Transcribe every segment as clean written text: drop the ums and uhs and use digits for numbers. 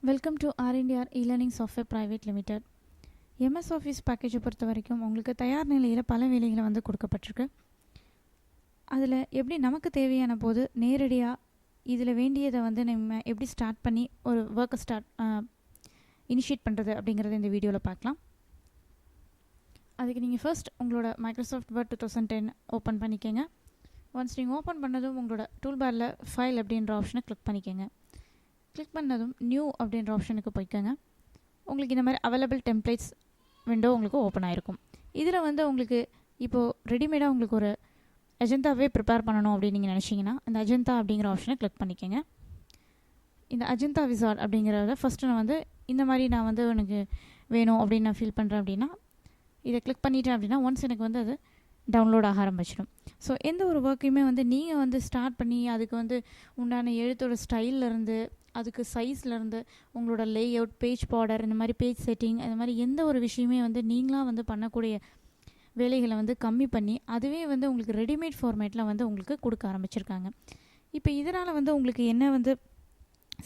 Welcome to our e-learning software private limited. MS office பேக்கேஜை பொறுத்த வரைக்கும் உங்களுக்கு தயார் நிலையில் பல வேலைகளை வந்து கொடுக்கப்பட்டிருக்கு. அதில் எப்படி நமக்கு தேவையான போது நேரடியாக இதில் வேண்டியதை வந்து நம்ம எப்படி ஸ்டார்ட் பண்ணி ஒரு ஒர்க்கை இனிஷியேட் பண்ணுறது அப்படிங்கிறத இந்த வீடியோவில் பார்க்கலாம். அதுக்கு நீங்கள் ஃபர்ஸ்ட் உங்களோட மைக்ரோசாஃப்ட் வேர்ட் 2010 ஓப்பன் பண்ணிக்கோங்க. ஒன்ஸ் நீங்கள் ஓப்பன் பண்ணதும் உங்களோட டூல்பாரில் ஃபைல் அப்படின்ற ஆப்ஷனை கிளிக் பண்ணிக்கோங்க. கிளிக் பண்ணதும் நியூ அப்படின்ற ஆப்ஷனுக்கு போய்க்கோங்க. உங்களுக்கு இந்த மாதிரி அவைலபிள் டெம்ப்ளேட்ஸ் விண்டோ உங்களுக்கு ஓப்பன் ஆகிருக்கும். இதில் வந்து உங்களுக்கு இப்போது ரெடிமேடாக உங்களுக்கு ஒரு அஜந்தாவே ப்ரிப்பேர் பண்ணணும் அப்படின்னு நீங்கள் நினச்சிங்கன்னா இந்த அஜந்தா அப்படிங்கிற ஆப்ஷனை கிளிக் பண்ணிக்கோங்க. இந்த அஜந்தா விசார்ட் அப்படிங்கிறத ஃபஸ்ட்டு நான் வந்து இந்த மாதிரி நான் வந்து எனக்கு வேணும் அப்படின்னு நான் ஃபீல் பண்ணுறேன் அப்படின்னா இதை கிளிக் பண்ணிட்டேன் அப்படின்னா ஒன்ஸ் எனக்கு வந்து அது டவுன்லோட் ஆக ஆரம்பிச்சிடும். ஸோ எந்த ஒரு ஒர்க்கையுமே வந்து நீங்கள் வந்து ஸ்டார்ட் பண்ணி அதுக்கு வந்து உண்டான எழுத்தோட ஸ்டைல்லேருந்து அதுக்கு சைஸ்லேருந்து உங்களோட லேஅவுட், பேஜ் பார்டர், இந்த மாதிரி பேஜ் செட்டிங், இந்த மாதிரி எந்த ஒரு விஷயமே வந்து நீங்களாக வந்து பண்ணக்கூடிய வேலைகளை வந்து கம்மி பண்ணி அதுவே வந்து உங்களுக்கு ரெடிமேட் ஃபார்மேட்டில் வந்து உங்களுக்கு கொடுக்க ஆரம்பிச்சிருக்காங்க. இப்போ இதனால் வந்து உங்களுக்கு என்ன வந்து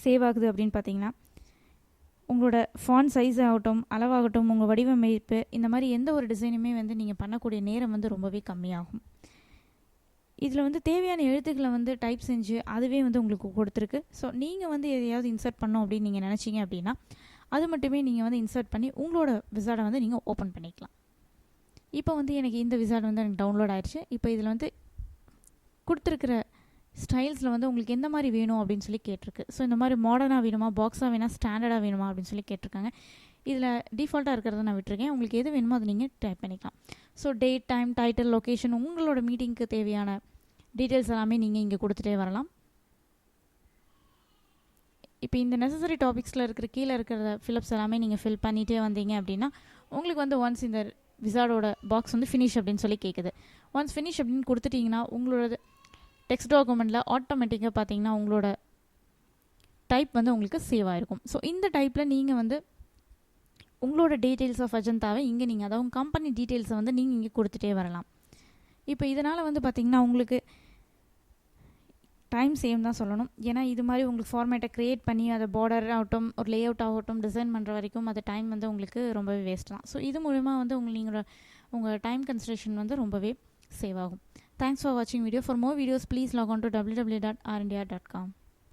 சேவ் ஆகுது அப்படின்னு பார்த்தீங்கன்னா உங்களோட ஃபாண்ட் சைஸ் ஆகட்டும், அளவாகட்டும், உங்கள் வடிவமைப்பு, இந்த மாதிரி எந்த ஒரு டிசைனுமே வந்து நீங்கள் பண்ணக்கூடிய நேரம் வந்து ரொம்பவே கம்மியாகும். இதில் வந்து தேவையான எழுத்துக்களை வந்து டைப் செஞ்சு அதுவே வந்து உங்களுக்கு கொடுத்துருக்கு. ஸோ நீங்கள் வந்து எதையாவது இன்சர்ட் பண்ணோம் அப்படின்னு நீங்கள் நினச்சிங்க அப்படின்னா அது மட்டுமே நீங்கள் வந்து இன்சர்ட் பண்ணி உங்களோட விசார்டை வந்து நீங்கள் ஓப்பன் பண்ணிக்கலாம். இப்போ வந்து எனக்கு இந்த விசார்ட் வந்து எனக்கு டவுன்லோட் ஆயிடுச்சு. இப்போ இதில் வந்து கொடுத்துருக்கிற ஸ்டைல்ஸில் வந்து உங்களுக்கு எந்த மாதிரி வேணும் அப்படின்னு சொல்லி கேட்டிருக்கு. ஸோ இந்த மாதிரி மாடர்னாக வேணுமா, பாக்ஸாக வேணால், ஸ்டாண்டர்டாக வேணுமா அப்படின்னு சொல்லி கேட்டிருக்காங்க. இதில் டிஃபால்ட்டாக இருக்கிறத நான் விட்டுருக்கேன். உங்களுக்கு எது வேணுமோ அதை நீங்கள் டைப் பண்ணிக்கலாம். So date, time, title, location, உங்களோட மீட்டிங்க்கு தேவையான டீட்டெயில்ஸ் எல்லாமே நீங்கள் இங்கே கொடுத்துட்டே வரலாம். இப்போ இந்த நெசசரி டாபிக்ஸில் இருக்கிற கீழே இருக்கிற ஃபில்அப்ஸ் எல்லாமே நீங்கள் ஃபில் பண்ணிகிட்டே வந்தீங்க அப்படின்னா உங்களுக்கு வந்து ஒன்ஸ் இந்த விசார்டோட பாக்ஸ் வந்து ஃபினிஷ் அப்படின்னு சொல்லி கேட்குது. ஒன்ஸ் ஃபினிஷ் அப்படின்னு கொடுத்துட்டிங்கன்னா உங்களோட டெக்ஸ்ட் டாக்குமெண்ட்டில் ஆட்டோமேட்டிக்காக பார்த்தீங்கன்னா உங்களோட டைப் வந்து உங்களுக்கு சேவ் ஆகிருக்கும். ஸோ இந்த டைப்பில் நீங்கள் வந்து உங்களோட டீட்டெயில்ஸ் ஆஃப் அஜந்தாவை இங்கே நீங்கள் அதாவது கம்பெனி டீட்டெயில்ஸை வந்து நீங்கள் இங்கே கொடுத்துட்டே வரலாம். இப்போ இதனால் வந்து பார்த்திங்கன்னா உங்களுக்கு டைம் சேவ் தான் சொல்லணும். ஏன்னா இது மாதிரி உங்களுக்கு ஃபார்மேட்டை க்ரியேட் பண்ணி அதை பார்டர் ஆகட்டும், ஒரு லேஅவுட் ஆகட்டும், டிசைன் பண்ணுற வரைக்கும் அது டைம் வந்து உங்களுக்கு ரொம்பவே வேஸ்ட் தான். ஸோ இது மூலிமா வந்து உங்கள் டைம் கன்சிடரேஷன் வந்து ரொம்பவே சேவ் ஆகும். Thanks for watching video. For more videos, please log on to www.rindia.com.